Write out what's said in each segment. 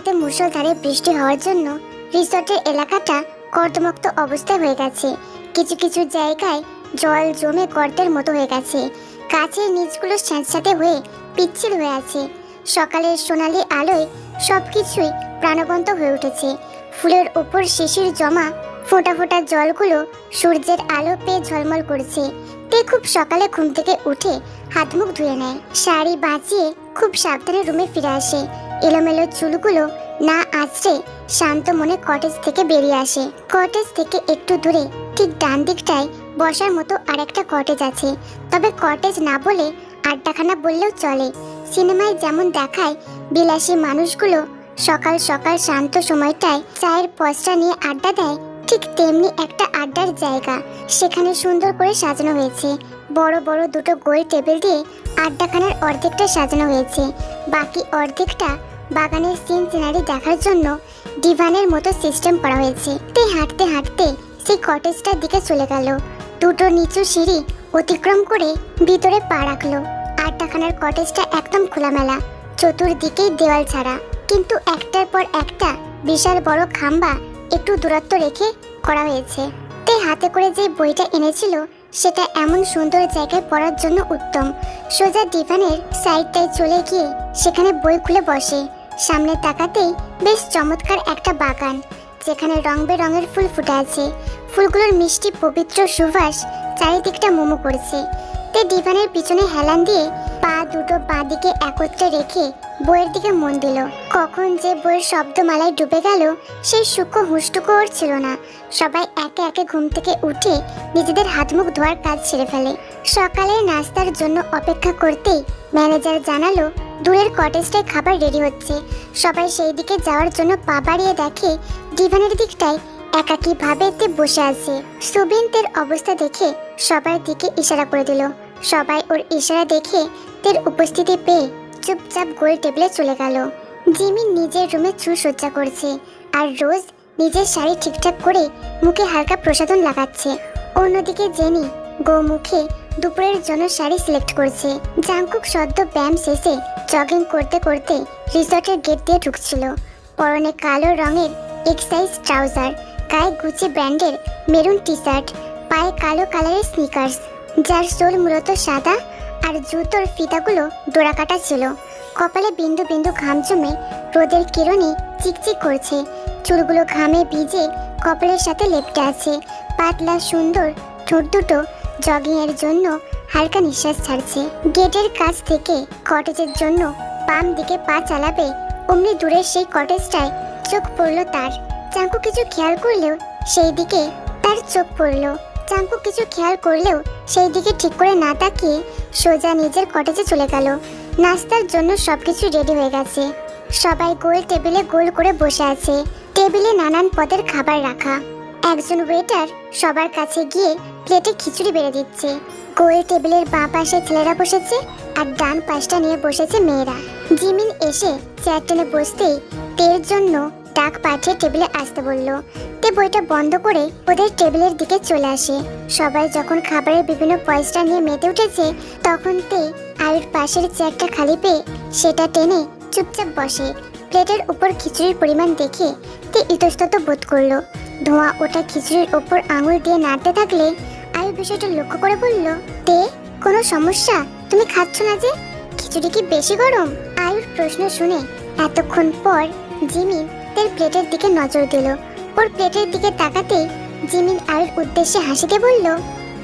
রাতে মুষলধারে বৃষ্টি হওয়ার জন্য রিসর্টের এলাকাটা কর্দমাক্ত অবস্থায় হয়ে গেছে। কিছু কিছু জায়গায় জল জমে গর্তের মতো হয়ে গেছে। গাছের নিচগুলো স্যাঁতস্যাঁতে হয়ে পিচ্ছিল হয়ে আছে। সকালের সোনালি আলোয় সবকিছুই প্রাণবন্ত হয়ে উঠেছে। ফুলের ওপর শিশির জমা ফোঁটা ফোঁটা জলগুলো সূর্যের আলো পেয়ে ঝলমল করছে। তে খুব সকালে ঘুম থেকে উঠে হাত মুখ ধুয়ে নেয়, শাড়ি বাঁচিয়ে খুব সাবধানে রুমে ফিরে আসে। এলোমেলো চুলগুলো না আঁচড়ে শান্ত মনে কটেজ থেকে বেরিয়ে আসে। কটেজ থেকে একটু দূরে ঠিক ডান দিকটায় বসার মতো আরেকটা কটেজ আছে, তবে কটেজ না বলে আড্ডাখানা বললেও চলে। সিনেমায় যেমন দেখায় বিলাসী মানুষগুলো সকাল সকাল শান্ত সময়টায় চায়ের পসরা নিয়ে আড্ডা দেয়, ঠিক তেমনি একটা আড্ডার জায়গা। সেখানে সুন্দর করে সাজানো হয়েছে। বড় বড় দুটো গোল টেবিল দিয়ে আড্ডাখানার অর্ধেকটা সাজানো হয়েছে, বাকি অর্ধেকটা বাগানের সিন সিনারি দেখার জন্য ডিভানের মতো সিস্টেম করা হয়েছে। তে হাঁটতে হাঁটতে সেই কটেজটার দিকে চলে গেল। দুটো নিচু সিঁড়ি অতিক্রম করে ভিতরে পা রাখলো। আড্ডাখানার কটেজটা একদম খোলামেলা, চতুর্দিকেই দেওয়াল ছাড়া, কিন্তু একটার পর একটা বিশাল বড় খাম্বা একটু দূরত্ব রেখে করা হয়েছে। তে হাতে করে যে বইটা এনেছিল সেটা এমন সুন্দর জায়গায় পড়ার জন্য উত্তম। সোজা ডিভানের সাইডটায় চলে গিয়ে সেখানে বই খুলে বসে। সামনে তাকাতেই বেশ চমৎকার একটা বাগান, যেখানে রং বেরঙের ফুল ফুটে আছে। ফুলগুলোর মিষ্টি পবিত্র সুবাস চারিদিকটা মোমো করছে। তে ডিভানের পিছনে হেলান দিয়ে পা দুটো বাঁ দিকে একত্রে রেখে বইয়ের দিকে মন দিল। কখন যে বইয়ের শব্দমালায় ডুবে গেল সেই সূক্ষ্ম হুঁশটুকু ওর ছিল না। সবাই একে একে ঘুম থেকে উঠে নিজেদের হাত মুখ ধোয়ার কাজ সেরে ফেলে। সকালের নাস্তার জন্য অপেক্ষা করতেই ম্যানেজার জানালো দূরের কটেজটায় খাবার রেডি হচ্ছে। সবাই সেই দিকে যাওয়ার জন্য পা বাড়িয়ে দেখে ডিভানের দিকটায় একাকী ভাবে তে বসে আছে। সুবিন তের অবস্থা দেখে সবার দিকে ইশারা করে দিল। সবাই ওর ইশারা দেখে তের উপস্থিতি পেয়ে চুপচাপ গোল টেবিলে চলে গেল। জিমি নিজের রুমে সজ্জা করছে, আর রোজ নিজের শাড়ি ঠিকঠাক করে মুখে হালকা প্রসাধন লাগাচ্ছে। অন্যদিকে জেনি গোমুখে দুপুরের জন্য শাড়ি সিলেক্ট করছে। জাংকুক সদ্য ব্যায়াম শেষে জগিং করতে করতে রিসর্টের গেট দিয়ে ঢুকছিল। পরনে কালো রঙের এক্সাইজ ট্রাউজার, গায়ে গুচি ব্র্যান্ডের মেরুন টি শার্ট, পায়ে কালো কালারের স্নিকার্স যার সোল মূলত সাদা, আর জুতোর ফিতাগুলো ডোরা কাটা ছিল। কপালে বিন্দু বিন্দু ঘাম জমে রোদের কিরণে চিকচিক করছে। চুলগুলো ঘামে ভিজে কপালের সাথে লেপটে আছে। পাতলা সুন্দর ঠোঁট দুটো জগিংয়ের জন্য হালকা নিঃশ্বাস ছাড়ছে। গেটের কাছ থেকে কটেজের জন্য বাম দিকে পা চালাবে অমনি দূরের সেই কটেজটায় চোখ পড়ল তার। চাঙ্কু কিছু খেয়াল করলেও সেই দিকে তার চোখ পড়ল। চাঙ্কু কিছু খেয়াল করলেও সেই দিকে ঠিক করে না তাকিয়ে সোজা নিজের কটেজে চলে গেল। নাস্তার জন্য সবকিছু রেডি হয়ে গেছে। সবাই গোল টেবিলে গোল করে বসে আছে। টেবিলে নানান পদের খাবার রাখা। একজন ওয়েটার সবার কাছে গিয়ে প্লেটে খিচুড়ি বেড়ে দিচ্ছে। গোল টেবিলের বাঁ পাশে ছেলেরা বসেছে আর ডান পাশটা নিয়ে বসেছে মেয়েরা। জিমিন এসে চেয়ার টেনে বসতেই তের জন্য ডাক পাঠিয়ে টেবিলে আসতে বলল। তে বইটা বন্ধ করে ওদের টেবিলের দিকে চলে আসে। সবাই যখন খাবারের বিভিন্ন পয়সা নিয়ে মেতে উঠেছে তখন তে আয়ুর পাশের চেয়ারটা খালি পেয়ে সেটা টেনে চুপচাপ বসে। প্লেটের উপর খিচুড়ির পরিমাণ দেখে তে ইতস্তত বোধ করলো। ধোঁয়া ওটা খিচুড়ির ওপর আঙুল দিয়ে নাড়তে থাকলে আয়ু বিষয়টা লক্ষ্য করে বলল, তে কোনো সমস্যা? তুমি খাচ্ছ না যে? খিচুড়ি কি বেশি গরম? আয়ুর প্রশ্ন শুনে এতক্ষণ পর জিমিন তের প্লেটের দিকে নজর দিল। ওর প্লেটের দিকে তাকাতেই জিমিন আয়ুর উদ্দেশ্যে হাসিতে বলল,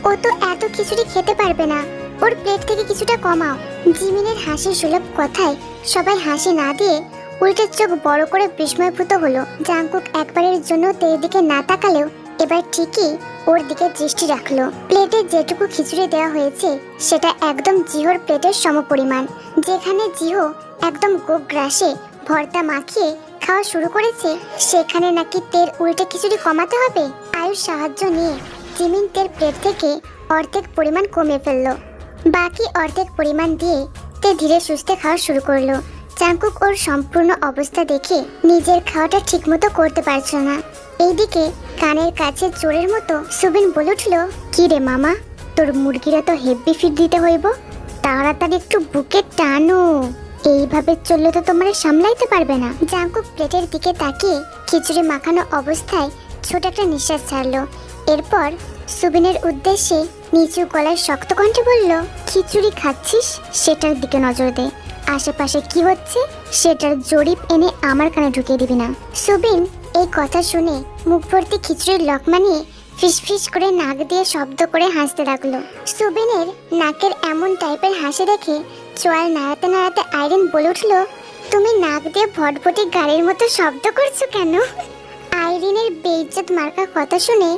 ও তো এত খিচুড়ি খেতে পারবে না, ওর প্লেট থেকে কিছুটা কমাও। জিমিনের হাসির সুলভ কথায় সবাই হাসি না দিয়ে উল্টে চোখ বড় করে বিস্ময়ভূত হলো। জাংকুক একবারের জন্য তের দিকে না তাকালেও এবার ঠিকই ওর দিকে দৃষ্টি রাখলো। প্লেটে যেটুকু খিচুড়ি দেওয়া হয়েছে সেটা একদম জিহোর প্লেটের সমপরিমাণ। যেখানে জিহো একদম গোগ্রাসে ভর্তা মাখিয়ে খাওয়া শুরু করেছে সেখানে নাকি তের উল্টে খিচুড়ি কমাতে হবে। আয়ুর সাহায্য নিয়ে জিমিন তের প্লেট থেকে অর্ধেক পরিমাণ কমিয়ে ফেললো। বাকি অর্ধেক পরিমাণ দিয়ে তে ধীরে সুস্থে খাওয়া শুরু করলো। জাংকুক ওর সম্পূর্ণ অবস্থা দেখে নিজের খাওয়াটা ঠিক মতো করতে পারছিল না। এইদিকে কানের কাছে চোরের মতো সুবিন বলে উঠল, কি রে মামা, তোর মুরগিরা তো হেভি ফিড দিতে হইব, তাড়াতাড়ি একটু বুকে টানো। এইভাবে চললে তো তোমরা সামলাইতে পারবে না। জাঙ্কুক প্লেটের দিকে তাকিয়ে খিচুড়ি মাখানো অবস্থায় ছোট একটা নিঃশ্বাস ছাড়লো। এরপর সুবিনের উদ্দেশ্যে নিচু গলায় শক্ত কণ্ঠে বলল, খিচুড়ি খাচ্ছিস সেটার দিকে নজর দে, আশেপাশে কি হচ্ছে সেটার জরিপ এনে আমার কানে ঢুকিয়ে দিবি না। সুবিন এই কথা শুনে মুখ ভর্তি খিচুড়ির লকমা নিয়ে ফিসফিস করে নাক দিয়ে শব্দ করে হাসতে লাগলো। সুবিনের নাকের এমন টাইপের হাসি দেখে চোয়াল নাড়াতে নাড়াতে আইরিন বলে উঠল, তুমি নাক দিয়ে ভটভটি গাড়ির মতো শব্দ করছো কেন? আইরিনের বেইজ্জত মার্কা কথা শুনে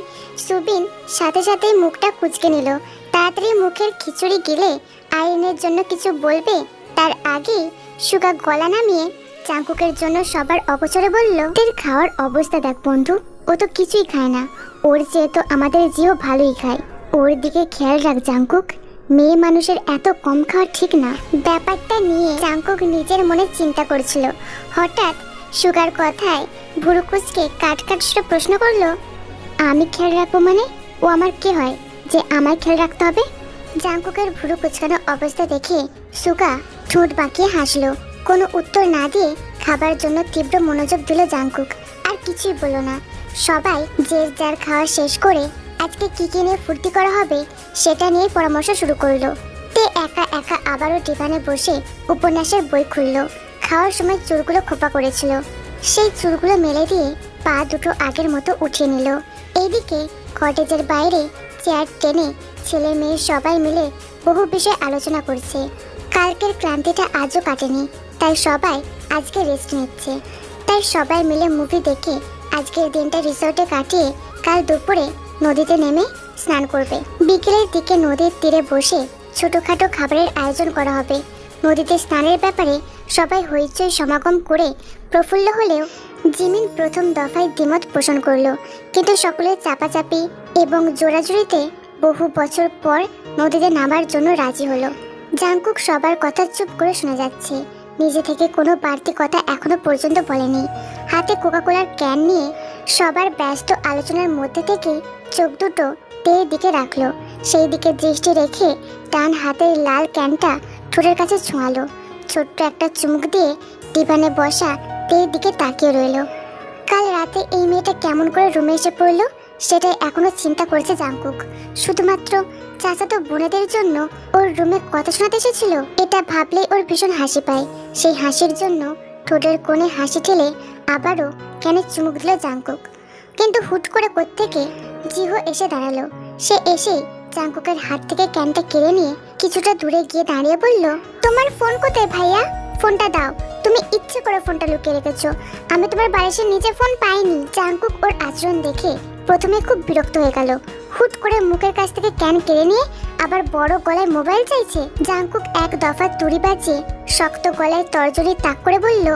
সুবিন সাথে সাথেই মুখটা কুঁচকে নিল। তাড়াতাড়ি মুখের খিচুড়ি গিলে আইরিনের জন্য কিছু বলবে তার আগে সুগা গলা নামিয়ে জাঙ্কুকের জন্য সবার অগোচরে বলল, তোর খাওয়ার অবস্থা দেখ বন্ধু, ও তো কিছুই খায় না, ওর চেয়ে তো আমাদের জিও ভালোই খায়। ওর দিকে খেয়াল রাখ জাঙ্কুক, মেয়ে মানুষের এত কম খাওয়া ঠিক না। ব্যাপারটা নিয়ে জাঙ্কুক নিজের মনে চিন্তা করছিল। হঠাৎ সুগার কথায় ভুরু কুঁচকে কাট সুরে প্রশ্ন করলো, আমি খেয়াল রাখবো মানে? ও আমার কে হয় যে আমার খেয়াল রাখতে হবে? জাঙ্কুকের ভুরু কুঁচকানো অবস্থা দেখে সুগা ঠোঁট বাঁকিয়ে হাসলো। কোনো উত্তর না দিয়ে খাবার জন্য তীব্র মনোযোগ দিল জাঙ্কুক। আর কিছুই বলল না। সবাই যে যার খাওয়া শেষ করে আজকে কি কি নিয়ে ফুর্তি করা হবে সেটা নিয়ে পরামর্শ শুরু করলো। তে একা একা আবারও ডিভানে বসে উপন্যাসের বই খুললো। খাওয়ার সময় চুলগুলো খোপা করেছিল, সেই চুলগুলো মেলে দিয়ে পা দুটো আগের মতো উঠিয়ে নিল। এইদিকে কটেজের বাইরে চেয়ার টেনে ছেলে মেয়ে সবাই মিলে বহু বিষয়ে আলোচনা করছে। কালকের ক্লান্তিটা আজও কাটেনি, তাই সবাই আজকে রেস্ট নিচ্ছে। তাই সবাই মিলে মুভি দেখে আজকের দিনটা রিসর্টে কাটিয়ে কাল দুপুরে নদীতে নেমে স্নান করবে। বিকেলের দিকে নদীর তীরে বসে ছোটখাটো খাবারের আয়োজন করা হবে। নদীতে স্নানের ব্যাপারে সবাই হইচই সমাগম করে প্রফুল্ল হলেও জিমিন প্রথম দফায় দ্বিমত পোষণ করলো। কিন্তু সকলের চাপাচাপি এবং জোরাজুরিতে বহু বছর পর নদীতে নামার জন্য রাজি হলো। জাঙ্কুক সবার কথা চুপ করে শোনা যাচ্ছে, নিজে থেকে কোনো বাড়তি কথা এখনো পর্যন্ত বলেনি। হাতে কোকাকোলার ক্যান নিয়ে সবার ব্যস্ত আলোচনার মধ্যে থেকে চোখ দুটো তের দিকে রাখলো। সেই দিকে দৃষ্টি রেখে ডান হাতের লাল ক্যানটা ঠোঁটের কাছে ছোঁয়ালো। ছোট্ট একটা চুমুক দিয়ে ডিভানে বসা তের দিকে তাকিয়ে রইল। কাল রাতে এই মেয়েটা কেমন করে রুমে এসে পড়লো সেটাই এখনো চিন্তা করছে জাঙ্কুক। শুধুমাত্র চাচাতো বোনেদের জন্য ওর রুমে কথা শোনাতে এসেছিল, এটা ভাবলেই ওর ভীষণ হাসি পায়। সেই হাসির জন্য ঠোঁটের কোণে হাসি ঠেলে আবারও ক্যানে চুমুক দিল জাঙ্কুক। কিন্তু হুট করে কোত্থেকে জিহো এসে দাঁড়ালো। সে এসে জাঙ্কুকের হাত থেকে ক্যানটা কেড়ে নিয়ে কিছুটা দূরে গিয়ে দাঁড়িয়ে বলল, তোমার ফোন কোথায় ভাইয়া? ফোনটা দাও, তুমি ইচ্ছে করে ফোনটা লুকিয়ে রেখেছো, আমি তোমার বালিশের নিচে ফোন পাইনি। জাঙ্কুক ওর আচরণ দেখে প্রথমে খুব বিরক্ত হয়ে গেল। হুট করে মুখের কাছ থেকে ক্যান কেড়ে নিয়ে আবার বড় গলায় মোবাইল চাইছে। জাঙ্কুক এক দফা তুড়ি বাজিয়ে শক্ত গলায় তরজরি তাক করে বলল,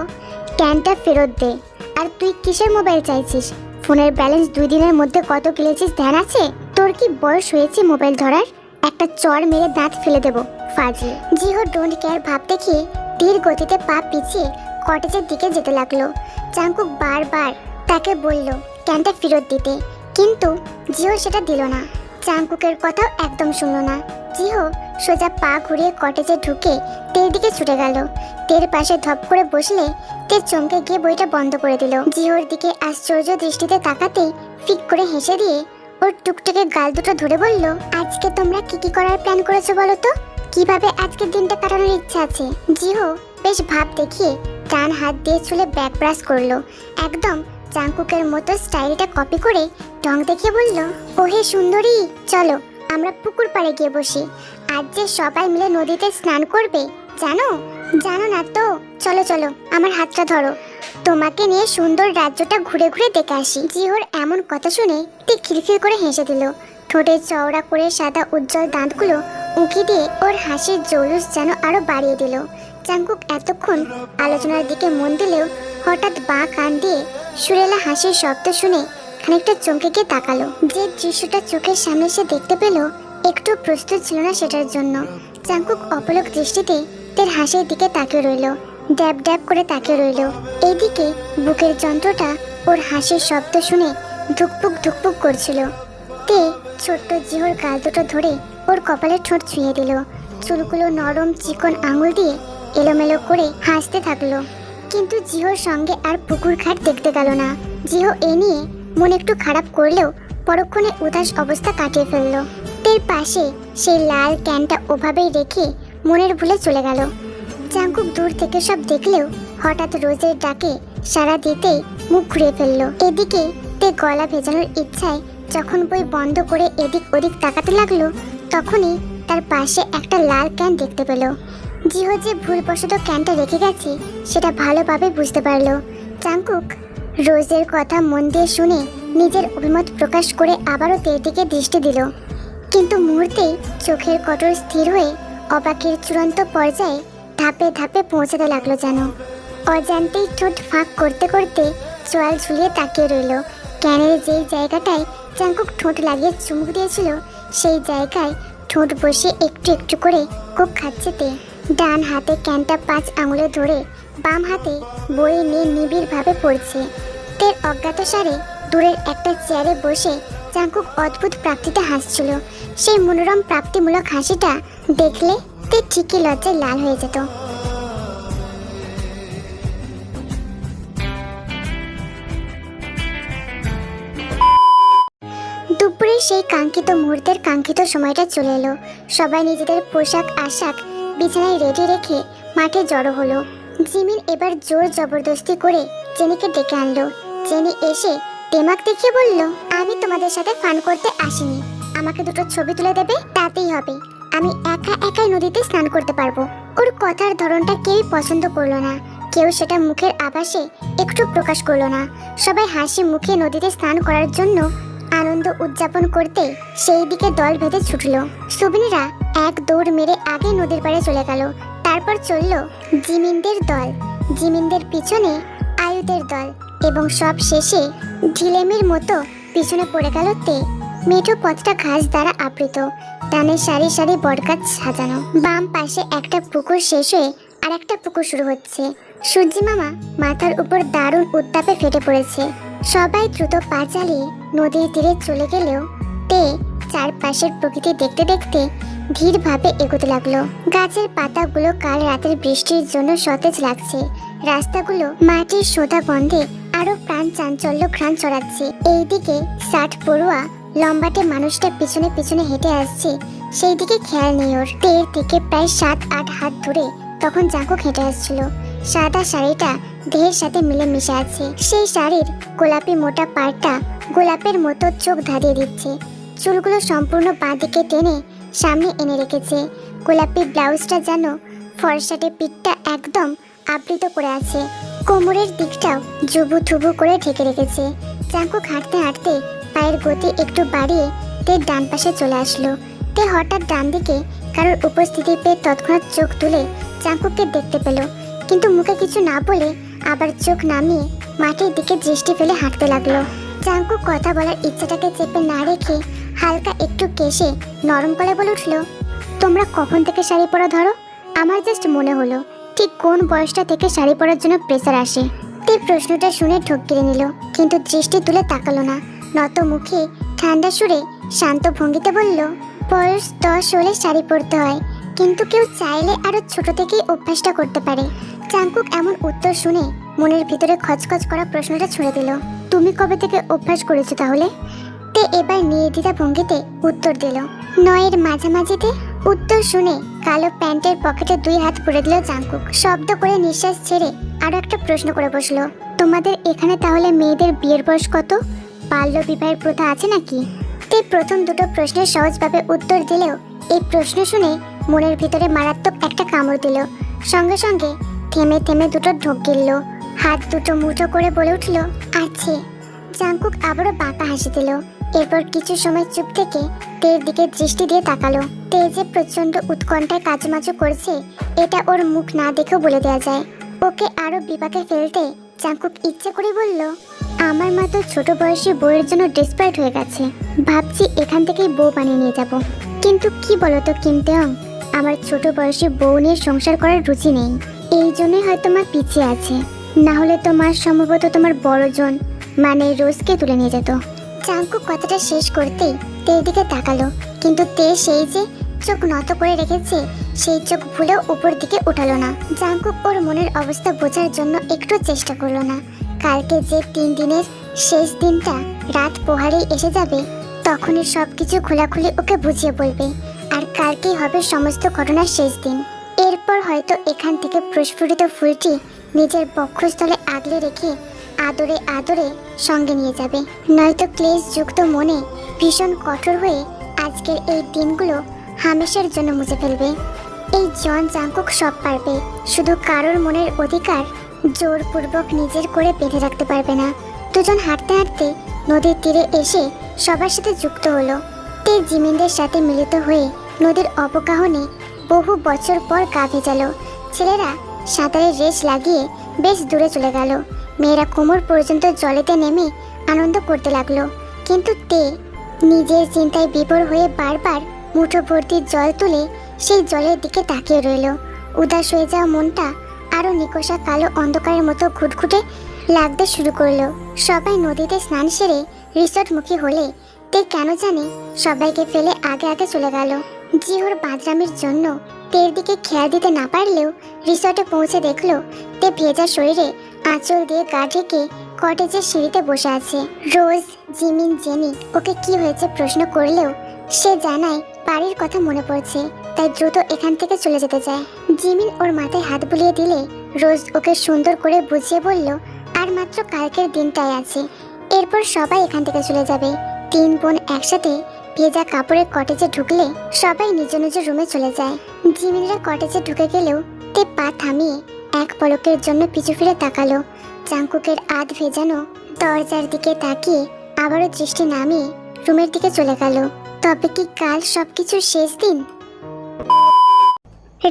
ক্যানটা ফেরত দে। আর তুই কিসের মোবাইল চাইছিস? ফোনের ব্যালেন্স 2 দিনের মধ্যে কত কিনেছিস ধ্যান আছে? তোর কি বয়স হয়েছে মোবাইল ধরার? একটা চড় মেরে দাঁত ফেলে দেবো ফাজিল। জিহো ডোন্ট কেয়ার ভাব দেখিয়ে ধীর গতিতে পা পিছিয়ে কটেজের দিকে যেতে লাগলো। জাঙ্কুক বারবার তাকে বলল ক্যানটা ফেরত দিতে, কিন্তু জিহো সেটা দিল না। জাঙ্কুকের কথাও একদম শুনলো না। জিহো সোজা পা ঘুরিয়ে কটেজে ঢুকে তের দিকে ছুটে গেল। তের পাশে ধপ করে বসলে তে চমকে গিয়ে বইটা বন্ধ করে দিল। জিহোর দিকে আশ্চর্য দৃষ্টিতে তাকাতেই ফিক করে হেসে দিয়ে ওর টুকটুকে গাল দুটো ধরে বলল, আজকে তোমরা কি কি করার প্ল্যান করেছো বলো তো? কিভাবে আজকের দিনটা কাটানোর ইচ্ছা আছে? জিহো বেশ ভাব দেখিয়ে ডান হাত দিয়ে চুলে ব্যাক ব্রাশ করলো। একদম জাঙ্কুকের মতো স্টাইলটা কপি করে ঢং দেখিয়ে বলল, ওহে সুন্দরী, চলো আমরা পুকুর পাড়ে গিয়ে বসি। আজ যে সবাই মিলে নদীতে স্নান করবে, জানো? জানো না তো? চলো চলো, আমার হাতটা ধরো, তোমাকে নিয়ে সুন্দর রাজ্যটা ঘুরে ঘুরে দেখে আসি। জিহোর এমন কথা শুনে ঠিক খিলখিল করে হেসে দিল। ঠোঁটে চওড়া করে সাদা উজ্জ্বল দাঁতগুলো উঁকি দিয়ে ওর হাসির জৌলুস যেন আরো বাড়িয়ে দিল। জাঙ্কুক এতক্ষণ আলোচনার দিকে মন দিলেও হঠাৎ বাঁ কান দিয়ে সুরেলা হাসির শব্দ শুনে খানিকটা চমকে গিয়ে তাকালো। যে দৃশ্যটা চোখের সামনে সে দেখতে পেল একটু প্রস্তুত ছিল না সেটার জন্য। জাঙ্কুক অপলক দৃষ্টিতে তের হাসির দিকে তাকিয়ে রইল, ড্যাব ড্যাব করে তাকিয়ে রইল। এইদিকে বুকের যন্ত্রটা ওর হাসির শব্দ শুনে ধুকপুক ধুকপুক করছিল। তে ছোট্ট জিহোর গাল দুটো ধরে ওর কপালে ঠোঁট ছুঁয়ে দিল। চুলগুলো নরম চিকন আঙুল দিয়ে এলোমেলো করে হাসতে থাকলো। কিন্তু জিহোর সঙ্গে আর পুকুর ঘাট দেখতে গেল না। জিহো এ নিয়ে মন একটু খারাপ করলেও পরক্ষণে উদাস অবস্থা কাটিয়ে ফেললো। তের পাশে সেই লাল ক্যানটা ওভাবেই রেখে মনের ভুলে চলে গেল। জাঙ্কুক দূর থেকে সব দেখলেও হঠাৎ রোজের ডাকে সাড়া দিতেই মুখ ঘুরিয়ে ফেললো। এদিকে তে গলা ভেজানোর ইচ্ছায় যখন বই বন্ধ করে এদিক ওদিক তাকাতে লাগলো, তখনই তার পাশে একটা লাল ক্যান দেখতে পেল। জিহো যে ভুলবশত ক্যানটা রেখে গেছে সেটা ভালোভাবে বুঝতে পারলো। জাঙ্কুক রোজের কথা মন দিয়ে শুনে নিজের অভিমত প্রকাশ করে আবারও তের দিকে দৃষ্টি দিল। কিন্তু মুহূর্তেই চোখের কঠোর স্থির হয়ে অবাকের চূড়ান্ত পর্যায়ে ধাপে ধাপে পৌঁছাতে লাগলো। যেন অজান্তেই ঠোঁট ফাঁক করতে করতে চোয়াল ঝুলিয়ে তাকিয়ে রইল। ক্যানের যেই জায়গাটায় জাঙ্কুক ঠোঁট লাগিয়ে চুমুক দিয়েছিল সেই জায়গায় ঠোঁট বসে একটু একটু করে কোক খাচ্ছে তে। ডান হাতে ক্যানটা 5 আঙুলে ধরে বাম হাতে বই নিয়ে নিবিড়ভাবে পড়ছে। তের অজ্ঞাতসারে দূরের একটা চেয়ারে বসে জাঙ্কুক অদ্ভুত প্রাপ্তিতে হাসছিল। সেই মনোরম প্রাপ্তিমূলক হাসিটা দেখলে তে ঠিকই লজ্জায় লাল হয়ে যেত। দুপুরে সেই কাঙ্ক্ষিত মুহূর্তের কাঙ্ক্ষিত সময়টা চলে এলো। সবাই নিজেদের পোশাক আশাক বিছানায় রেডি রেখে মাঠে জড়ো হলো। জিমিন এবার জোর জবরদস্তি করে জেনিকে ডেকে আনলো। জেনি এসে দেমাক দেখিয়ে বলল, আমি তোমাদের সাথে ফান করতে আসিনি, আমাকে দুটো ছবি তুলে দেবে তাতেই হবে। আমি একা একাই নদীতে স্নান করতে পারবো। ওর কথার ধরনটা কেউই পছন্দ করলো না, কেউ সেটা মুখের আভাসে একটু প্রকাশ করলো না। সবাই হাসি মুখে নদীতে স্নান করার জন্য আনন্দ উদযাপন করতে সেই দিকে দল বেঁধে ছুটলো। সুবিনরা এক দৌড় মেরে আগে নদীর পাড়ে চলে গেল। তারপর চলল জিমিনদের দল, জিমিনদের পিছনে আয়ুদের দল এবং সব শেষে ঢিলেমির মতো পিছনে পড়ে গেল তে। মেঠো পথটা ঘাস দ্বারা আবৃত, ডানে সারি সারি বটগাছ সাজানো। বাম পাশে একটা পুকুর শেষ হয়ে আর একটা পুকুর শুরু হচ্ছে। সূর্যি মামা মাথার উপর দারুণ উত্তাপে ফেটে পড়েছে। সবাই দ্রুত পা চালিয়ে নদীর তীরে চলে গেলেও তে চারপাশের প্রকৃতি দেখতে দেখতে ধীরভাবে এগোতে লাগলো। গাছের পাতাগুলো কাল রাতের বৃষ্টির জন্য সতেজ লাগছে। রাস্তাগুলো মাটির সোঁদা গন্ধে আরো প্রাণ চাঞ্চল্য ঘ্রাণ ছড়াচ্ছে। এইদিকে 60 পড়ুয়া লম্বাটে মানুষটা পিছনে পিছনে হেঁটে আসছে, সেই দিকে খেয়াল নেই ওর। তের থেকে প্রায় 7-8 হাত দূরে তখন জাঙ্কুক হেঁটে আসছিল। সাদা শাড়িটা দেহের সাথে মিলে মিশে আছে। সেই শাড়ির গোলাপি মোটা পাড়টা গোলাপের মতো চোখ ধাঁধিয়ে দিচ্ছে। চুলগুলো সম্পূর্ণ বাঁ দিকে টেনে সামনে এনে রেখেছে। গোলাপি ব্লাউজটা যেন ফর্সাটে পিঠটা একদম আবৃত করে আছে। কোমরের দিকটাও জুবু থুবু করে ঢেকে রেখেছে। জাঙ্কুক হাঁটতে হাঁটতে পায়ের গতি একটু বাড়িয়ে তের ডান পাশে চলে আসলো। তে হঠাৎ ডান দিকে কারোর উপস্থিতি পেয়ে তৎক্ষণাৎ চোখ তুলে জাঙ্কুককে দেখতে পেল, কিন্তু মুখে কিছু না বলে আবার চোখ নামিয়ে মাটির দিকে দৃষ্টি ফেলে হাঁটতে লাগলো। জাঙ্কুক কথা বলার ইচ্ছাটাকে চেপে না রেখে হালকা একটু কেশে নরম গলায় বলে উঠল, তোমরা কখন থেকে শাড়ি পরা ধরো? আমার জাস্ট মনে হলো ঠিক কোন বয়সটা থেকে শাড়ি পরার জন্য প্রেসার আসে। তে প্রশ্নটা শুনে ঢোক গিলে নিল, কিন্তু দৃষ্টি তুলে তাকালো না। নত মুখে ঠান্ডা সুরে শান্ত ভঙ্গিতে বলল, বয়স 10 হলে শাড়ি পরতে হয়, কিন্তু কেউ চাইলে আরো ছোট থেকেই অভ্যাসটা করতে পারে। জাঙ্কুক এমন উত্তর শুনে মনের ভিতরে খচখচ করা প্রশ্নটা ছুঁড়ে দিল, তুমি কবে থেকে অভ্যাস করেছো তাহলে? তে এবার নির্দ্বিধা ভঙ্গিতে উত্তর দিল, 9 এর মাঝামাঝিতে। উত্তর শুনে কালো প্যান্টের পকেটে 2 হাত পুরে দিল জাঙ্কুক। শব্দ করে নিঃশ্বাস ছেড়ে আরো একটা প্রশ্ন করে বসলো, তোমাদের এখানে তাহলে মেয়েদের বিয়ের বয়স কত? বাল্য বিবাহের প্রথা আছে নাকি? তে প্রথম দুটো প্রশ্নের সহজভাবে উত্তর দিলেও এই প্রশ্ন শুনে মনের ভিতরে মারাত্মক একটা কামড় দিল। সঙ্গে সঙ্গে থেমে থেমে দুটো ঢোক গিলল, হাত দুটো মুঠো করে বলে উঠল, আছে। জাঙ্কুক আবারও বাঁকা হাসি দিল। এরপর কিছু সময় চুপ থেকে তের দিকে দৃষ্টি দিয়ে তাকালো। তে যে প্রচন্ড উৎকণ্ঠায় কাজুমাজু করছে এটা ওর মুখ না দেখেও বলে দেওয়া যায়। ওকে আরো বিপাকে ফেলতে জাঙ্কুক ইচ্ছে করে বলল, আমার মা তো ছোট বয়সী বউয়ের জন্য ডেসপারেট হয়ে গেছে, ভাবছি এখান থেকেই বউ বানিয়ে নিয়ে যাব। কিন্তু কি বলতো কিমতেয়ং, আমার ছোট বয়সী বউ নিয়ে সংসার করার রুচি নেই, এই জন্যই হয়তো মা পিছিয়ে আছে, না হলে তো মা সম্ভবত তোমার বড়জন মানে রোজকে তুলে নিয়ে যেত। জাঙ্কুক কথাটা শেষ করতেই তের দিকে তাকালো, কিন্তু তে সেই যে চোখ নত করে রেখেছে সেই চোখ ভুলেও উপর দিকে উঠালো না। জাঙ্কুক ওর মনের অবস্থা বোঝার জন্য একটু চেষ্টা করলো না। কালকে যে 3 দিনের শেষ দিনটা রাত পোহারেই এসে যাবে, তখনই সবকিছু খোলাখুলি ওকে বুঝিয়ে বলবে। আর কালকেই হবে সমস্ত ঘটনার শেষ দিন। এরপর হয়তো এখান থেকে প্রস্ফুটিত ফুলটি নিজের বক্ষস্থলে আগলে রেখে আদরে আদরে সঙ্গে নিয়ে যাবে, নয়তো ক্লেশযুক্ত মনে ভীষণ কঠোর হয়ে আজকের এই দিনগুলো হামেশার জন্য মুছে ফেলবে। এই জন জাঙ্কুক সব পারবে, শুধু কারোর মনের অধিকার জোরপূর্বক নিজের করে বেঁধে রাখতে পারবে না। দুজন হাঁটতে হাঁটতে নদীর তীরে এসে সবার সাথে যুক্ত হলো। তে জিমিনদের সাথে মিলিত হয়ে নদীর অবগাহনে বহু বছর পর গা ভেজালো। ছেলেরা সাঁতারের রেস লাগিয়ে বেশ দূরে চলে গেল। মেয়েরা কোমর পর্যন্ত জলেতে নেমে আনন্দ করতে লাগলো। কিন্তু তে নিজের চিন্তায় বিভোর হয়ে বারবার মুঠো ভর্তি জল তুলে সেই জলের দিকে তাকিয়ে রইল। উদাস হয়ে যাওয়া মনটা আরো নিকষা কালো অন্ধকারের মতো ঘুটঘুটে লাগতে শুরু করলো। সবাই নদীতে স্নান সেরে রিসর্টমুখী হলে তে কেন জানি সবাইকে ফেলে আগে আগে চলে গেল। জিহুর বাদরামির জন্য তের দিকে খেয়াল দিতে না পারলেও রিসর্টে পৌঁছে দেখলো তে ভেজা শরীরে আঁচল দিয়ে গা ঢেকে কটেজের সিঁড়িতে বসে আছে। রোজ, জিমিন, জেনি ওকে কি হয়েছে প্রশ্ন করলেও সে জানায় বাড়ির কথা মনে পড়ছে, তাই দ্রুত এখান থেকে চলে যেতে চায়। জিমিন ওর মাথায় হাত বুলিয়ে দিলে রোজ ওকে সুন্দর করে বুঝিয়ে বলল আর মাত্র কালকের দিনটাই আছে, এরপর সবাই এখান থেকে চলে যাবে। 3 বোন একসাথে ভেজা কাপড়ের কটেজে ঢুকলে সবাই নিজ নিজ রুমে চলে যায়। জিমিনরা কটেজে ঢুকে গেলেও তে পা থামিয়ে এক পলকের জন্য পিছু ফিরে তাকালো। জাঙ্কুকের আধ ভেজানো দরজার দিকে তাকিয়ে আবারও দৃষ্টি নামিয়ে রুমের দিকে চলে গেল। তবে কি কাল সবকিছুর শেষ দিন?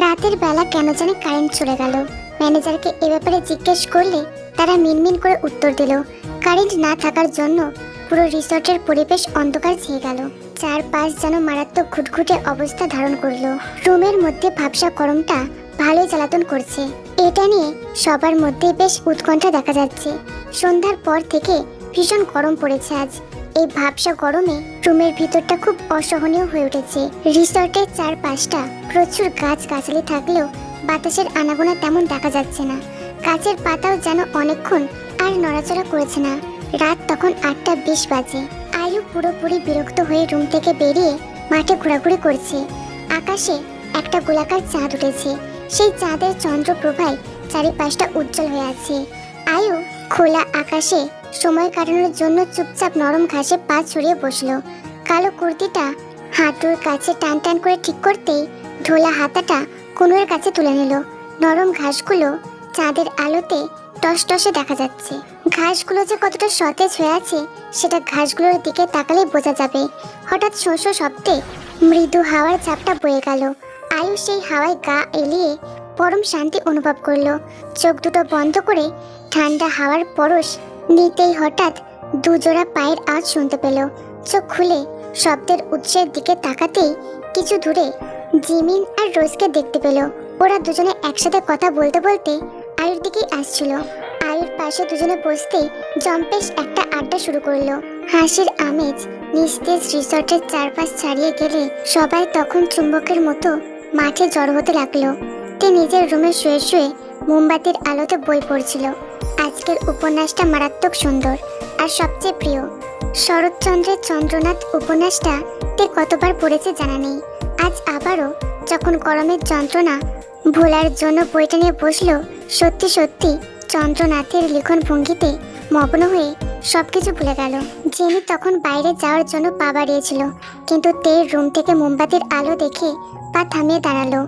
রাতের বেলা কেন জানি কারেন্ট চলে গেল। ম্যানেজারকে এ ব্যাপারে জিজ্ঞেস করলে তারা মিনমিন করে উত্তর দিল কারেন্ট না থাকার জন্য পুরো রিসর্টের পরিবেশ অন্ধকার ছেয়ে গেল। চারপাশ যেন মারাত্মক ঘুটঘুটে অবস্থা ধারণ করলো। রুমের মধ্যে ভাবসা গরমটা ভালোই জ্বালাতন করছে। এটা নিয়ে সবার মধ্যে বেশ উৎকণ্ঠা দেখা যাচ্ছে। সন্ধ্যার পর থেকে ভীষণ গরম পড়েছে আজ। এই ভাবসা গরমে রুমের ভিতরটা খুব অসহনীয় হয়ে উঠেছে। রিসর্টের চারপাশটা প্রচুর গাছ গাছালি থাকলেও বাতাসের আনাগোনা তেমন দেখা যাচ্ছে না। গাছের পাতাও যেন অনেকক্ষণ আর নড়াচড়া করেছে না। রাত তখন 8:20 বাজে। আয়ু পুরোপুরি বিরক্ত হয়ে রুম থেকে বেরিয়ে মাঠে ঘোরাঘুরি করছে। আকাশে একটা গোলাকার চাঁদ উঠেছে। সেই চাঁদের চন্দ্রপ্রভায় চারিপাশটা উজ্জ্বল হয়ে আছে। আয়ু খোলা আকাশে সময় কাটানোর জন্য চুপচাপ নরম ঘাসে পা ছড়িয়ে বসলো। কালো কুর্তিটা হাঁটুর কাছে টান টান করে ঠিক করতেই ঢোলা হাতাটা কোনোর কাছে তুলে নিল। নরম ঘাসগুলো চাঁদের আলোতে টসটসে দেখা যাচ্ছে। ঘাসগুলো যে কতটা সতেজ হয়ে আছে সেটা ঘাসগুলোর দিকে তাকালে বোঝা যাবে। হঠাৎ শোঁ শোঁ শব্দে মৃদু হাওয়ার ঝাপটা বয়ে গেল। আয়ু সেই হাওয়ায় গা এলিয়ে পরম শান্তি অনুভব করলো। চোখ দুটো বন্ধ করে ঠান্ডা হাওয়ার পরশ নিতেই হঠাৎ দুজোড়া পায়ের আওয়াজ শুনতে পেল। চোখ খুলে শব্দের উৎসের দিকে তাকাতেই কিছু দূরে জিমিন আর রোজকে দেখতে পেল। ওরা দুজনে একসাথে কথা বলতে বলতে আয়ুর দিকেই আসছিল। আয়ুর পাশে দুজনে বসতেই জম্পেশ একটা আড্ডা শুরু করলো। হাসির আমেজ নিস্তেজ রিসর্টের চারপাশ ছাড়িয়ে গেলে সবাই তখন চুম্বকের মতো মাঠে জড়ো হতে লাগলো। তে নিজের রুমে শুয়ে শুয়ে মোমবাতির আলোতে বই পড়ছিল। আজকের উপন্যাসটা মারাত্মক সুন্দর আর সবচেয়ে প্রিয়। শরৎচন্দ্রের চন্দ্রনাথ উপন্যাসটা তে কতবার পড়েছে জানা নেই। আজ আবারও যখন গরমের যন্ত্রণা ভোলার জন্য বইটা নিয়ে বসলো, সত্যি সত্যি চন্দ্রনাথের লিখন ভঙ্গিতে মগ্ন হয়ে সবকিছু ভুলে গেল। জেনি তখন বাইরে যাওয়ার জন্য পা বাড়িয়েছিল, কিন্তু তের রুম থেকে মোমবাতির আলো দেখে পা থামিয়ে দাঁড়ালো।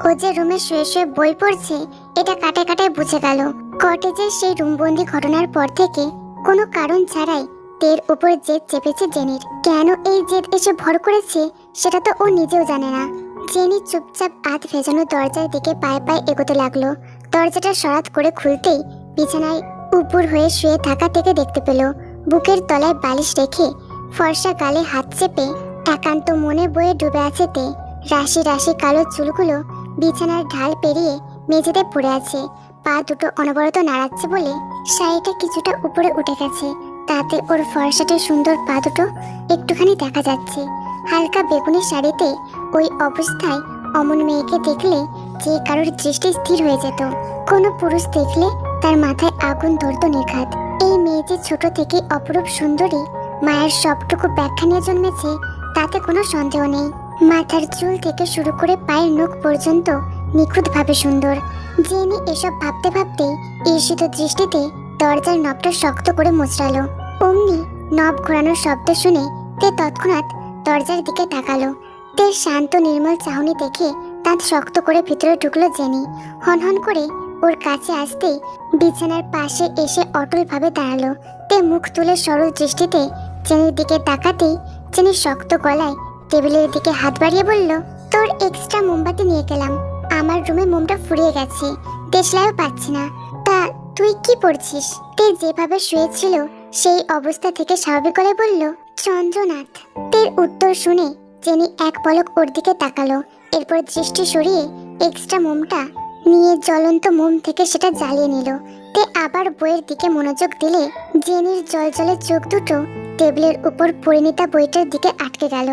ও যে রুমে শুয়ে শুয়ে বই পড়ছে এটা কাটায় কাটায় বুঝে গেল। কটেজের সেই রুমবন্দি ঘটনার পর থেকে কোনো কারণ ছাড়াই তের উপর জেদ চেপেছে জেনির। কেন এই জেদ এসে ভর করেছে সেটা তো ও নিজেও জানে না। জেনি চুপচাপ আধ ভেজানো দরজার দিকে পায়ে পায়ে এগোতে লাগলো। দরজাটা সরাত করে খুলতেই বিছানায় উপুর হয়ে শুয়ে থাকা থেকে দেখতে পেল বুকের তলায় বালিশ রেখে ফর্সা গালে হাত চেপে একান্ত মনে বয়ে ডুবে আছে তে। রাশি রাশি কালো চুলগুলো বিছানার ঢাল পেরিয়ে মেঝেতে পড়ে আছে। পা দুটো অনবরত নাড়াচ্ছে বলে শাড়িটা কিছুটা উপরে উঠে গেছে, তাতে ওর ফর্সাটে সুন্দর পা দুটো একটুখানি দেখা যাচ্ছে। হালকা বেগুনি শাড়িতে ওই অবস্থায় অমন মেয়েকে দেখলে যে কারোর দৃষ্টি স্থির হয়ে যেত। কোনো পুরুষ দেখলে তার মাথায় আগুন ধরতো নির্ঘাত। এই মেয়ে যে ছোট থেকে অপরূপ সুন্দরী, মায়ের সবটুকু ব্যাখ্যা নিয়ে জন্মেছে তাতে কোনো সন্দেহ নেই। মাথার চুল থেকে শুরু করে পায়ের নখ পর্যন্ত নিখুঁতভাবে সুন্দর। জেনি এসব ভাবতে ভাবতে ঈর্ষিত দৃষ্টিতে দরজার নবটা শক্ত করে মোচড়ালো। অমনি নব ঘোরানোর শব্দ শুনে তে তৎক্ষণাৎ দরজার দিকে তাকালো। তের শান্ত নির্মল চাহনি দেখে দাঁত শক্ত করে ভিতরে ঢুকলো জেনি। হনহন করে ওর কাছে আসতেই বিছানার পাশে এসে অটলভাবে দাঁড়ালো। তে মুখ তুলে সরল দৃষ্টিতে জেনির দিকে তাকাতেই জেনি শক্ত গলায় টেবিলের দিকে হাত বাড়িয়ে বলল, তোর এক্সট্রা মোমবাতি নিয়ে গেলাম। আমার রুমে মোমটা ফুরিয়ে গেছে, দেশলাইও পাচ্ছি না। তা তুই কি পড়ছিস? তে যেভাবে শুয়েছিল সেই অবস্থা থেকে স্বাভাবিক গলায় বলল, চন্দ্রনাথ। তের উত্তর শুনে জেনি এক পলক ওর দিকে তাকালো। এরপর দৃষ্টি সরিয়ে এক্সট্রা মোমটা নিয়ে জ্বলন্ত মোম থেকে সেটা জ্বালিয়ে নিল। তে আবার বইয়ের দিকে মনোযোগ দিলে জেনির জলজলে চোখ দুটো টেবিলের উপর পরিণীতা বইটার দিকে আটকে গেল।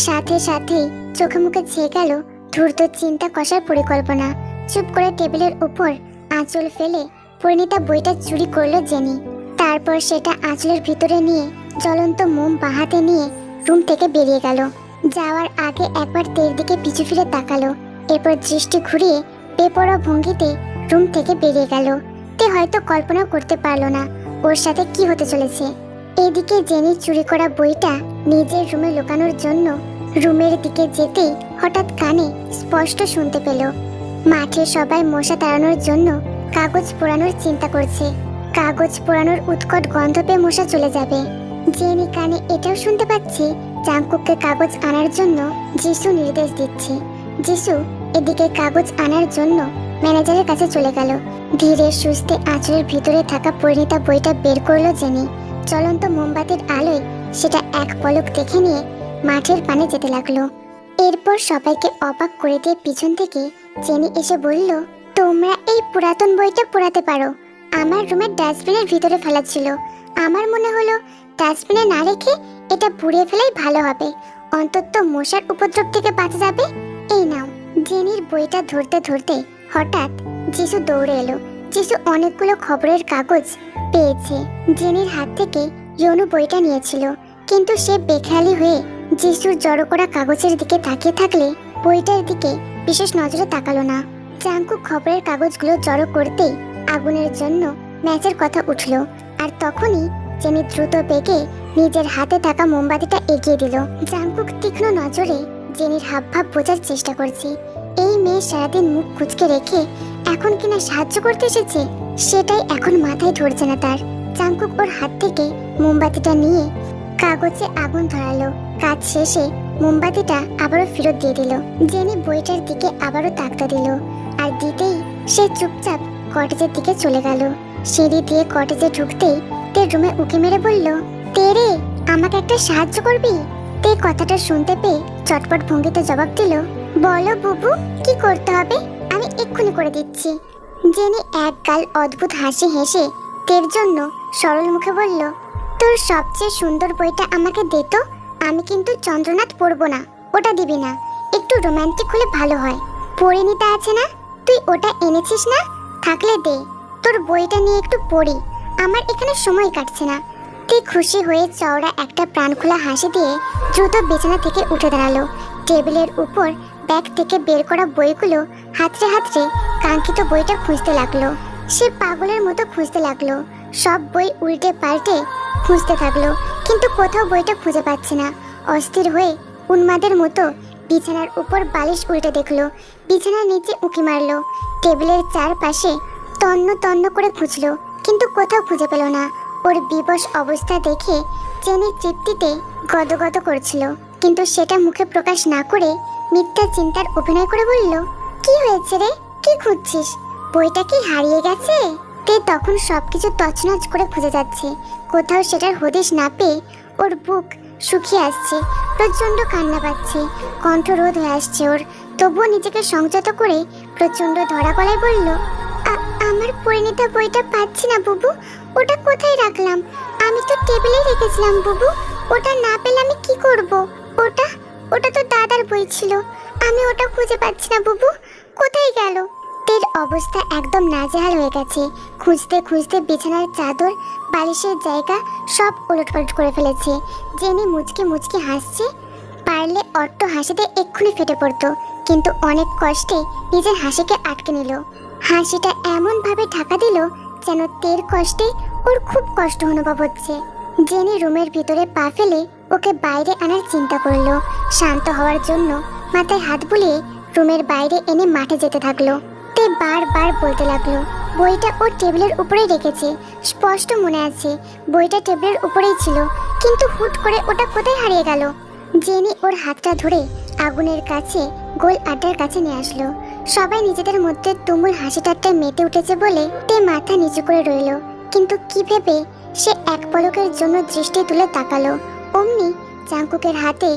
সাথে সাথেই চোখে মুখে ছেয়ে গেল ধূর্ত চিন্তা কষার পরিকল্পনা। চুপ করে টেবিলের উপর আঁচল ফেলে পরিণীতা বইটা চুরি করলো জেনি। তারপর সেটা আঁচলের ভিতরে নিয়ে জ্বলন্ত মোম বাহাতে নিয়ে রুম থেকে বেরিয়ে গেল। যাওয়ার আগে একবার তের দিকে পিছু ফিরে তাকালো। এরপর দৃষ্টি ঘুরিয়ে বেপরোয়া ভঙ্গিতে রুম থেকে বেরিয়ে গেল। তে হয়তো কল্পনাও করতে পারলো না ওর সাথে কি হতে চলেছে। এদিকে জেনি চুরি করা বইটা নিজের রুমে লুকানোর জন্য রুমের দিকে যেতেই হঠাৎ কানে স্পষ্ট শুনতে পেল মাঠে সবাই মশা তাড়ানোর জন্য কাগজ পোড়ানোর চিন্তা করছে। কাগজ পোড়ানোর উৎকট গন্ধ পেয়ে মশা চলে যাবে। জেনি কানে এটাও শুনতে পাচ্ছে জাংকুককে কাগজ আনার জন্য যিশু নির্দেশ দিচ্ছে। যিশু এদিকে কাগজ আনার জন্য ম্যানেজারের কাছে চলে গেল। ধীরে সুস্থে আঁচলের ভিতরে থাকা পরিণীতা বইটা বের করলো জেনি। জ্বলন্ত মোমবাতির আলোয় সেটা এক পলক দেখে নিয়ে মাঠের পানে যেতে লাগলো। এরপর সবাইকে অবাক করে দিয়ে পিছন থেকে জেনি এসে বলল, তোমরা এই পুরাতন বইটা পোড়াতে পারো। আমার রুমের ডাস্টবিনের ভিতরে ফেলা ছিল। আমার মনে হলো ডাস্টবিনে না রেখে এটা পুড়িয়ে ফেলাই ভালো হবে, অন্তত মশার উপদ্রব থেকে বাঁচা যাবে। এই নাও। জেনির বইটা ধরতে ধরতে হঠাৎ যিশু দৌড়ে এলো। যিশু অনেকগুলো খবরের কাগজ পেয়েছে। জেনির হাত থেকে ইয়নু বইটা নিয়েছিল, কিন্তু সে বেখেয়ালি হয়ে যিশুর জড়ো করা কাগজের দিকে তাকিয়ে থাকলে বইটার দিকে বিশেষ নজরে তাকালো না। জাংকুক খবরের কাগজগুলো জড়ো করতেই আগুনের জন্য ম্যাচের কথা উঠল। আর তখনই জেনি দ্রুত বেগে নিজের হাতে থাকা মোমবাতিটা এগিয়ে দিল। জাংকুক তীক্ষ্ণ নজরে জেনির হাবভাব বোঝার চেষ্টা করছে। এই মেয়ে সারাদিন মুখ কুঁচকে রেখে এখন কিনা সাহায্য করতে এসেছে, সেটাই এখন মাথায় ধরছে না তার। জাংকুক ওর হাত থেকে মোমবাতিটা নিয়ে কাগজে আগুন ধরালো। কাজ শেষে মোমবাতিটা আবারও ফেরত দিয়ে দিল। জেনি বইটার দিকে আবারও তাকতে দিল, আর দিতেই সে চুপচাপ কটেজের দিকে চলে গেল। সিঁড়ি দিয়ে কটেজে ঢুকতেই তে রুমে উকি মেরে বলল, তে রে, আমাকে একটা সাহায্য করবি? তে কথাটা শুনতে পেয়ে চটপট ভঙ্গিতে জবাব দিল, বলো বুবু, কি করতে হবে? আমি এক্ষুনি করে দিচ্ছি। জেনি এক গাল অদ্ভুত হাসি হেসে তের জন্য সরল মুখে বলল, তোর সবচেয়ে সুন্দর বইটা আমাকে দে তো। আমি কিন্তু চন্দ্রনাথ পড়বো না, ওটা দিবি না। একটু রোমান্টিক হলে ভালো হয়। পরিণীতা আছে না, তুই ওটা এনেছিস না? থাকলে দে, তোর বইটা নিয়ে একটু পড়ি। আমার এখানে সময় কাটছে না। তুই খুশি হয়ে চওড়া একটা প্রাণখোলা হাসি দিয়ে দ্রুত বিছানা থেকে উঠে দাঁড়ালো। টেবিলের উপর ব্যাগ থেকে বের করা বইগুলো হাতড়ে হাতড়ে কাঙ্ক্ষিত বইটা খুঁজতে লাগলো। সে পাগলের মতো খুঁজতে লাগলো। সব বই উল্টে পাল্টে খুঁজতে থাকলো, কিন্তু কোথাও বইটা খুঁজে পাচ্ছে না। অস্থির হয়ে উন্মাদের মতো বিছানার উপর বালিশ উল্টে দেখলো। বিছানার নিচে উঁকি মারলো। টেবিলের চারপাশে তন্ন তন্ন করে খুঁজলো, কিন্তু কোথাও খুঁজে পেল না। ওর বিবশ অবস্থা দেখে জেনি তৃপ্তিতে গদগদ করছিল, কিন্তু সেটা মুখে প্রকাশ না করে মিথ্যা চিন্তার অভিনয় করে বলল, কি হয়েছে রে, কি খুঁজছিস? বইটা কি হারিয়ে গেছে? তে তখন সবকিছু তছনছ করে খুঁজে যাচ্ছে। কোথাও সেটার হদিশ না পেয়ে ওর বুক শুকিয়ে আসছে, প্রচণ্ড কান্না পাচ্ছে, কণ্ঠরোধ হয়ে আসছে ওর। তবুও নিজেকে সংযত করে প্রচণ্ড ধরা গলায় বলল, আমার পরিণীতা বইটা পাচ্ছি না বুবু, ওটা কোথায় রাখলাম? আমি তো টেবিলে রেখেছিলাম বুবু, ওটা না পেলে আমি কি করব? ওটা ওটা তো দাদার বই ছিল, আমি ওটা খুঁজে পাচ্ছি না বুবু, কোথায় গেল? তের অবস্থা একদম নাজেহাল হয়ে গেছে। খুঁজতে খুঁজতে বিছানার চাদর, বালিশের জায়গা সব ওলটপালট করে ফেলেছে। জেনি মুচকি মুচকি হাসছে। পারলে অট্ট হাসিতে এক্ষুনি ফেটে পড়তো, কিন্তু অনেক কষ্টে নিজের হাসিকে আটকে নিল। হাসিটা এমন ভাবে ঢাকা দিল যেন তের কষ্টে ওর খুব কষ্ট অনুভব হচ্ছে। জেনি রুমের ভিতরে পা ফেলে ওকে বাইরে আনার চিন্তা করলো। শান্ত হওয়ার জন্য মাথায় হাত বুলিয়ে রুমের বাইরে এনে মাঠে যেতে থাকলো। তে বারবার বলতে লাগলো বইটা ওর টেবিলের উপরেই রেখেছে, স্পষ্ট মনে আছে বইটা টেবিলের উপরেই ছিল, কিন্তু হুট করে ওটা কোথায় হারিয়ে গেল? জেনি ওর হাতটা ধরে আগুনের কাছে গোল আড্ডার কাছে নিয়ে আসলো। সবাই নিজেদের মধ্যে তুমুল হাসি ঠাট্টায় মেতে উঠেছে বলে তে মাথা নিচু করে রইল। কিন্তু কি ভেবে সে এক পলকের জন্য দৃষ্টি তুলে তাকালো, অমনি জাংকুকের হাতে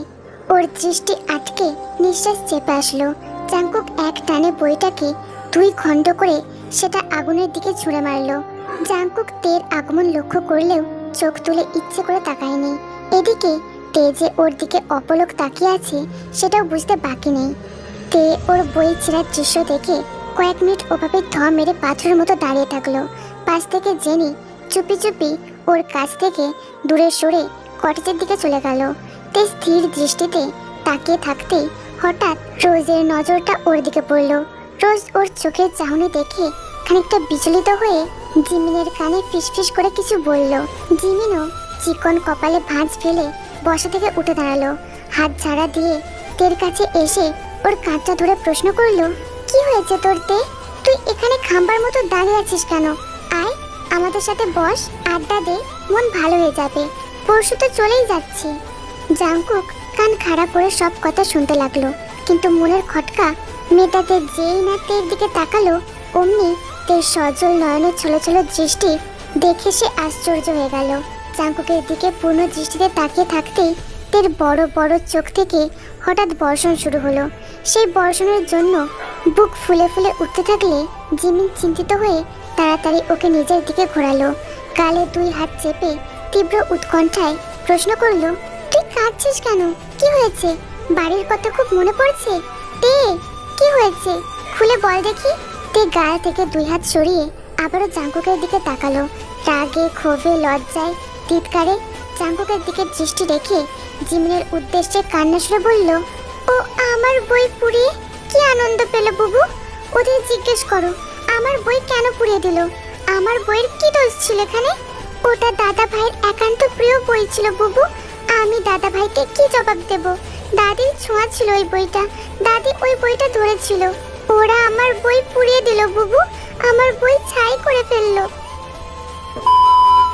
ওর দৃষ্টি আটকে নিঃশ্বাস চেপে আসলো। জাংকুক এক টানে বইটাকে দুই খণ্ড করে সেটা আগুনের দিকে ছুঁড়ে মারলো। জাংকুক তের আগমন লক্ষ্য করলেও চোখ তুলে ইচ্ছে করে তাকায়নি। এদিকে তে যে ওর দিকে অপলক তাকিয়ে আছে সেটাও বুঝতে বাকি নেই। তে ওর বই ছেঁড়ার দৃশ্য দেখে কয়েক মিনিট ওভাবে ধ মেরে পাথরের মতো দাঁড়িয়ে থাকলো। পাশ থেকে জেনি চুপি চুপি ওর কাছ থেকে দূরে সরে কটেজের দিকে চলে গেল। তে স্থির দৃষ্টিতে তাকিয়ে থাকতেই হঠাৎ রোজের নজরটা ওর দিকে পড়ল। রোজ ওর চোখের চাহনি দেখে খানিকটা বিচলিত হয়ে জিমিনের কানে ফিসফিস করে কিছু বলল। জিমিনও চিকন কপালে ভাঁজ ফেলে বসা থেকে উঠে দাঁড়ালো। হাত ঝাড়া দিয়ে তের কাছে এসে ওর কাঁধটা ধরে প্রশ্ন করলো, কি হয়েছে তোর তে? তুই এখানে খাম্বার মতো দাঁড়িয়ে আছিস কেন? আয় আমাদের সাথে বস, আড্ডা দে, মন ভালো হয়ে যাবে, পরশু তো চলেই যাচ্ছি। জাংকুক কান খাড়া করে সব কথা শুনতে লাগলো, কিন্তু মনের খটকা মেটাতে যেই না তের দিকে তাকালো অমনি তের সজল নয়নে ছলো ছলো দৃষ্টি দেখে সে আশ্চর্য হয়ে গেল। জাংকুকের দিকে পূর্ণ দৃষ্টিতে তাকিয়ে থাকতেই তের বড় বড় চোখ থেকে হঠাৎ বর্ষণ শুরু হলো। সেই বর্ষণের জন্য বুক ফুলে ফুলে উঠতে থাকলে জিমিন চিন্তিত হয়ে তাড়াতাড়ি ওকে নিজের দিকে ঘোরালো। গালে দুই হাত চেপে তীব্র উৎকণ্ঠায় প্রশ্ন করলো, তুই কাঁদছিস কেন? কি হয়েছে? বাড়ির কথা খুব মনে পড়ছে? তে কি হয়েছে খুলে বল দেখি। তে গায়ে থেকে দুই হাত সরিয়ে আবারও জাংকুকের দিকে তাকালো। রাগে ক্ষোভে লজ্জায় চিৎকারে জাংকুকের দিকে দৃষ্টি রেখে জিমিনের উদ্দেশ্যে কান্না সুরে বলল, ও আমার বই পুড়িয়ে কি আনন্দ পেল বুবু? ওদের জিজ্ঞেস করো আমার বই কেন পুড়িয়ে দিল। আমার বইয়ের কি দোষ ছিল এখানে? ওটা দাদা ভাইয়ের একান্ত প্রিয় বই ছিল বুবু, আমি দাদা ভাইকে কি জবাব দেব? দাদির ছোঁয়া ছিল ওই বইটা, দাদি ওই বইটা ধরেছিল, ওরা আমার বই পুড়িয়ে দিল বুবু, আমার বই ছাই করে ফেললো।